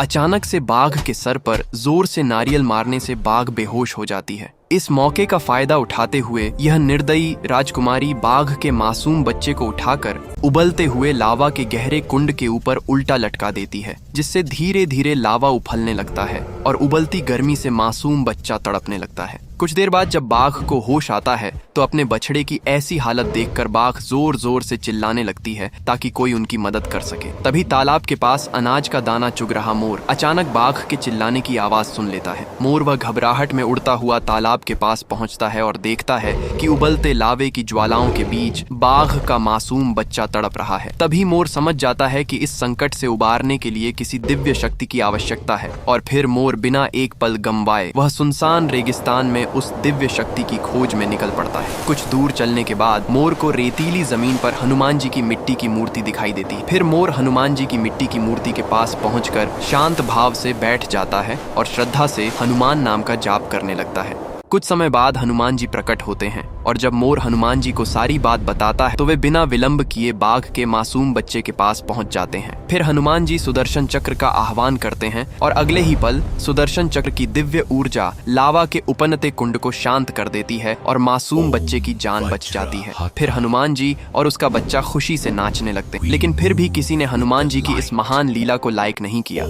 अचानक से बाघ के सर पर जोर से नारियल मारने से बाघ बेहोश हो जाती है। इस मौके का फायदा उठाते हुए यह निर्दयी राजकुमारी बाघ के मासूम बच्चे को उठाकर उबलते हुए लावा के गहरे कुंड के ऊपर उल्टा लटका देती है, जिससे धीरे धीरे लावा उफलने लगता है और उबलती गर्मी से मासूम बच्चा तड़पने लगता है। कुछ देर बाद जब बाघ को होश आता है तो अपने बछड़े की ऐसी हालत देखकर बाघ जोर जोर से चिल्लाने लगती है ताकि कोई उनकी मदद कर सके। तभी तालाब के पास अनाज का दाना चुग रहा मोर अचानक बाघ के चिल्लाने की आवाज सुन लेता है। मोर वह घबराहट में उड़ता हुआ तालाब के पास पहुंचता है और देखता है कि उबलते लावे की ज्वालाओं के बीच बाघ का मासूम बच्चा तड़प रहा है। तभी मोर समझ जाता है कि इस संकट से उबारने के लिए किसी दिव्य शक्ति की आवश्यकता है और फिर मोर बिना एक पल गंवाए वह सुनसान रेगिस्तान में उस दिव्य शक्ति की खोज में निकल पड़ता है। कुछ दूर चलने के बाद मोर को रेतीली जमीन पर हनुमान जी की मिट्टी की मूर्ति दिखाई देती है। फिर मोर हनुमान जी की मिट्टी की मूर्ति के पास पहुंचकर शांत भाव से बैठ जाता है और श्रद्धा से हनुमान नाम का जाप करने लगता है। कुछ समय बाद हनुमान जी प्रकट होते हैं और जब मोर हनुमान जी को सारी बात बताता है तो वे बिना विलंब किए बाघ के मासूम बच्चे के पास पहुंच जाते हैं। फिर हनुमान जी सुदर्शन चक्र का आह्वान करते हैं और अगले ही पल सुदर्शन चक्र की दिव्य ऊर्जा लावा के उपनते कुंड को शांत कर देती है और मासूम बच्चे की जान बच जाती है। फिर हनुमान जी और उसका बच्चा खुशी से नाचने लगते हैं, लेकिन फिर भी किसी ने हनुमान जी की इस महान लीला को लाइक नहीं किया।